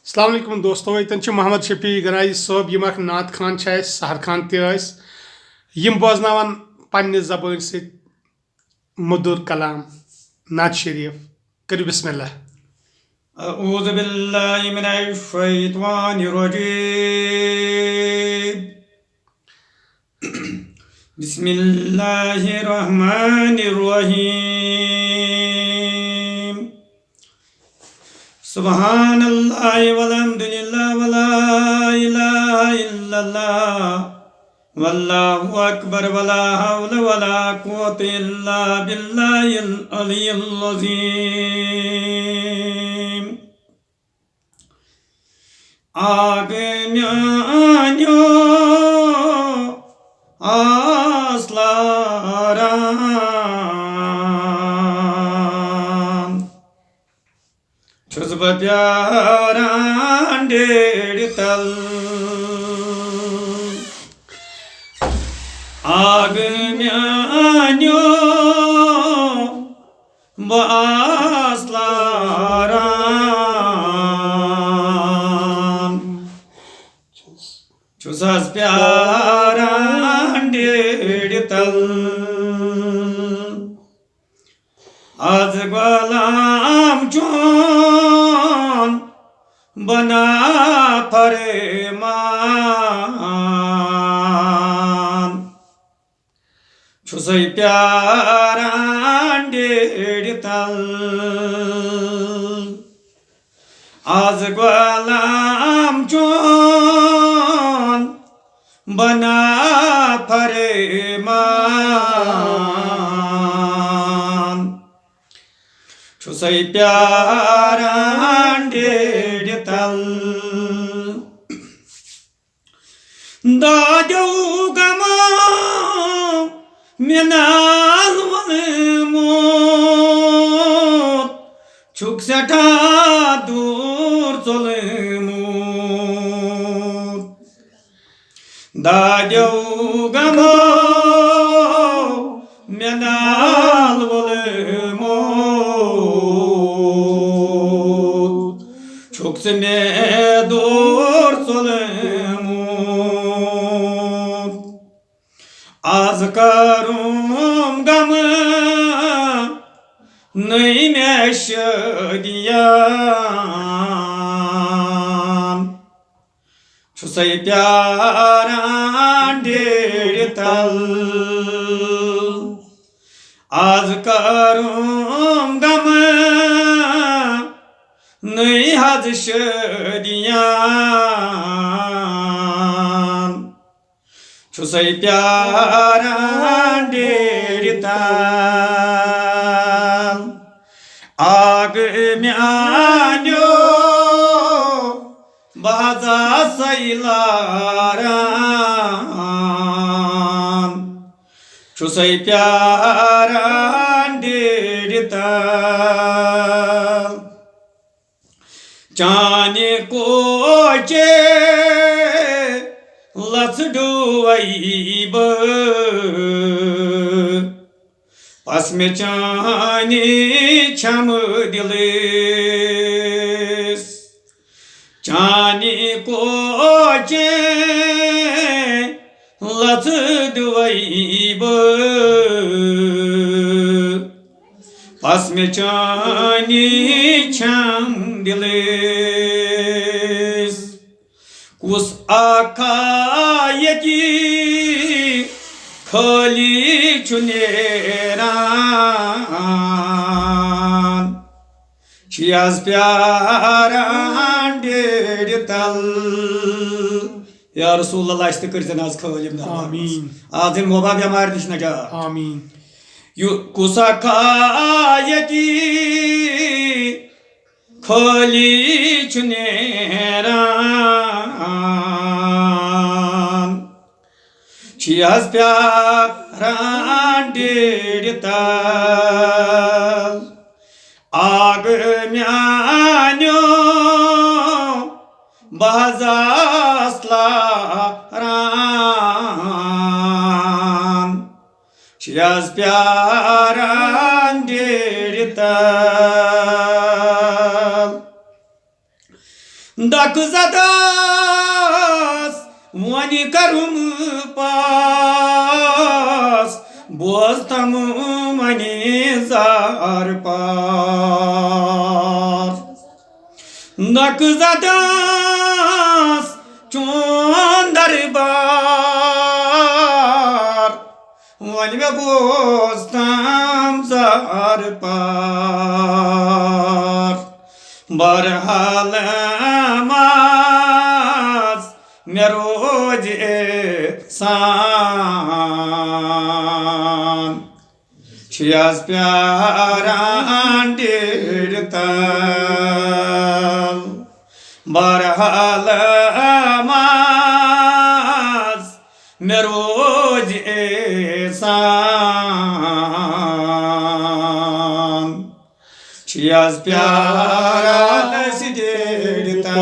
अस्सलाम वालेकुम दोस्तों, यतन मोहम्मद शफी गनाई साहब यम नात खान सहर खान तम बोजनान पन्ने जबान से मधुर कलाम नात शरीफ करो बिस्मिल्लाह। أعوذ بالله من الشيطان الرجيم بسم الله الرحمن الرحيم سبحان الله والحمد لله ولا إله إلا الله والله أكبر ولا حول ولا قوة إلا بالله العلي العظيم Agmyanyo aslaran Çözbe pyaran derital Agmyanyo aslaran Çuzas pyaran derital Az gwalam chon bana pareman Çuzay pyaran derital Az gwalam chon bana pareman Çuzay pyaran derital Da gama minal valimut Çok seta dur zolimut Da gama minal valimut Çok seme dur zolimut Az karum gamı neymeş diyan Çusay pyaran derital Az karum gamı ney hazış diyan Çusay pyaran derital Agmyanyo baza saylaran Çusay pyaran derital Chani koche Let's do aiba Pas me chani cham dilis Chani koche Let's do aiba Pas me chani cham dilis Kus akayeti khali chuneran Chiyaz pyaran derital Ya Resulullah istikirten az kavalimden Amin. Azim moba bemar dişnaca Amin. Kus akayeti khali chuneran Chiyaz pyaran derital Agmyanyo bazaslaran Chiyaz pyaran derital दक जदास वनि करुम पास बोजतम वनि jar पार दक जदास चोन दरबार वनि मे बोजतम jar पार बरहाल मास मे रोज एहसान छियास प्यारान डिरतल बरहाल मास मे रोज एहसान छियास प्यारा नसीदेड़तल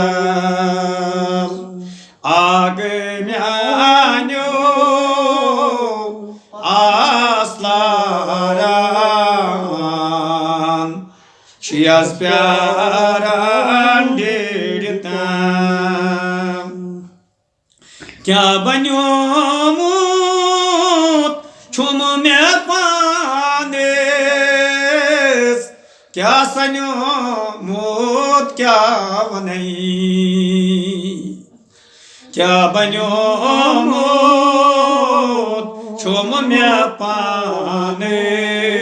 आग म्यान्यो आस्लारान छियास प्यारा डेड़तल क्या बन्यो मुत छुम में पानेस क्या सन्यो मोत क्या वनई क्या बन्यो मोत छुम में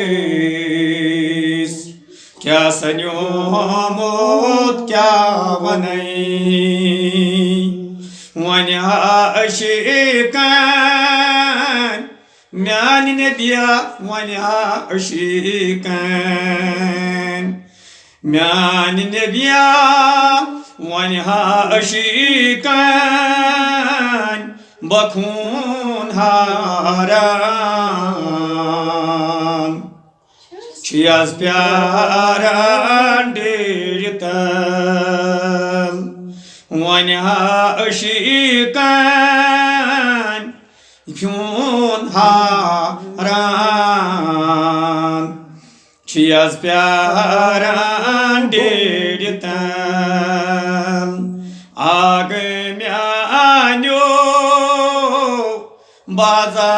पानेस क्या सन्यो मोत क्या वनई वन्या अशिकन म्यान नदिया वन्या अशिकन म्यान नदिया वन्या अशिकन बखून हारान छियास प्यारान डेड़तल वन्या अशिकन फ्यून हारान छियास प्यारान डेड़तल आग म्यान्यो बाजा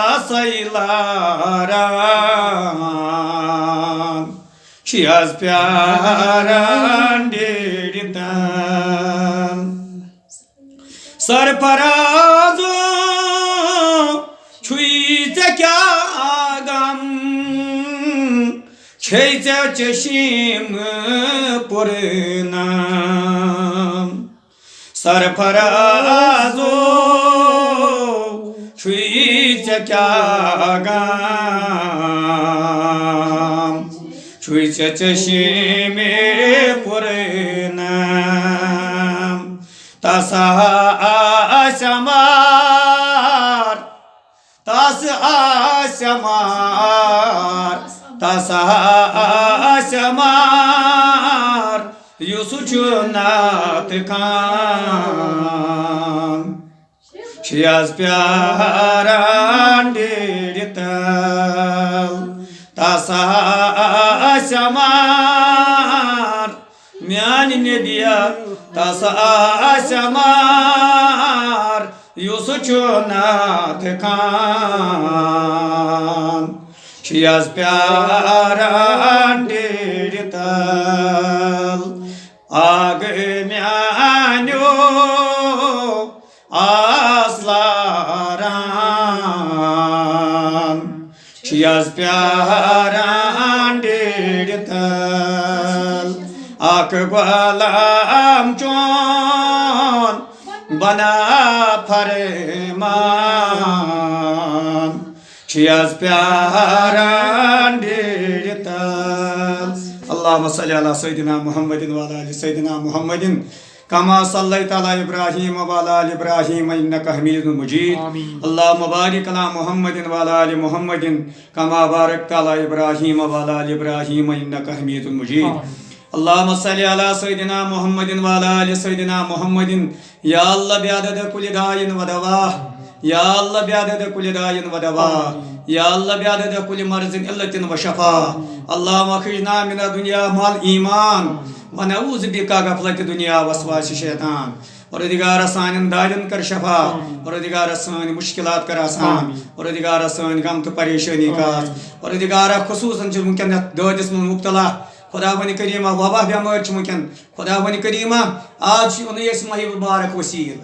सैलारान छियास प्यारान डेड़तल सरफराजो छुईचे क्या गम छेचे चशीम पुरनाम सरफराजो छुईचे क्या गम छुईचे चशीम पुरनाम तसा आशमार तस आशमार तसा आशमार युसुचुनाथ खान छियास प्यारान डेड़तल तसा आशमार म्यान नदिया तसा आशमार युसुचुनाथ खान छियास प्यारान डेड़तल आग म्यान्यो आस्लारान छियास प्यारान डेड़तल आक ग्वालाम चोन बना फरमान छियास प्यारान डेड़तल अल्लाहुम्मा सल्लि अला सय्यिदिना मुहम्मदिन व अला आलि सय्यिदिना मुहम्मदिन कमा सल्लैता अला इब्राहीम व अला आलि इब्राहीम इन्नका हमीदुम मजीद अल्लाहुम्मा बारिक अला मुहम्मदिन व अला आलि मुहम्मदिन कमा बारकता अला इब्राहीम व अला आलि इब्राहीम इन्नका हमीदुम मजीद अल्लाहुम्मा सल्लि अला सय्यिदिना मुहम्मदिन व अला आलि सय्यिदिना मुहम्मदिन या अल्लाह बिअदद कुल्लि दाइन व दवा या अल्लाह बिअदद कुल्लि दाइन व दवा या अल्लाह बिअदद कुल मर्ज़िन इल्लतिन व शफा अल्लाहुम्मा अखरिजना मिन दुनिया मल ईमान व नऊज़ु बिका गफलत दुनिया वसवास शैतान। परवरदिगार सानन दादन कर शफा, परवरदिगार सान मुश्किलात कर आसान, परवरदिगार सान गम तो परेशानी काज, परवरदिगार खुसूसन छ मुमकिन दर्दिस में मुब्तला खुदा बन करीमा वबा बेमार छ मुमकिन खुदा बन करीमा आज 19 माह मुबारक वसील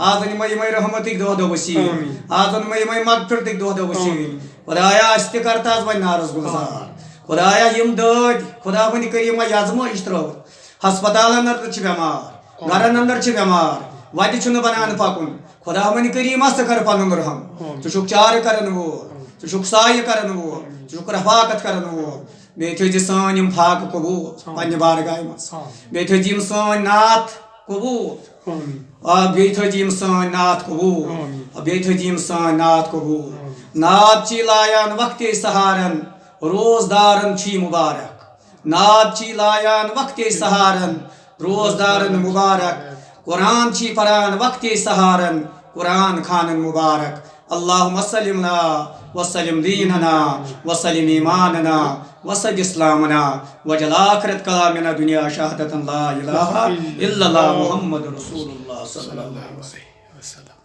आज मई रहमतिक दो वसील आज मई मगफिरतिक दो वसील खुदाया अस्ति करता वन नारस गुजार खुदाया यम दद खुदा बन करीमा याजमा इश्तरो अस्पताल अंदर छ बेमार घर अंदर छ बेमार वत छ बनान पकुन खुदा बन करीमा स कर पनुन रहम तुझुक चार करन वो तुझुक साय करन वो तुझुक रफाकत करन वो बेथि सान यम फाक कबूल पन्ने बारगाह मस बेथि सान नाथ कबूल बेथि सान नाथ कबूल बेथि सान नाथ कबूल नाथ ची लायान वक्ते सहारन रोजदारन छी मुबारक नाथ ची लायान वक्ते सहारन रोजदारन मुबारक कुरान छी परान वक्ते सहारन कुरान खानन मुबारक अल्लाहुम्मा सल्लिना वसल्लिम दीनना वसल्लिम ईमानना वसद इस्लामना वजल आखिरत कलामना दुनिया शहादतन ला इलाहा इल्लल्लाह मुहम्मद रसूलुल्लाह सल्लल्लाहु अलैहि वसल्लम।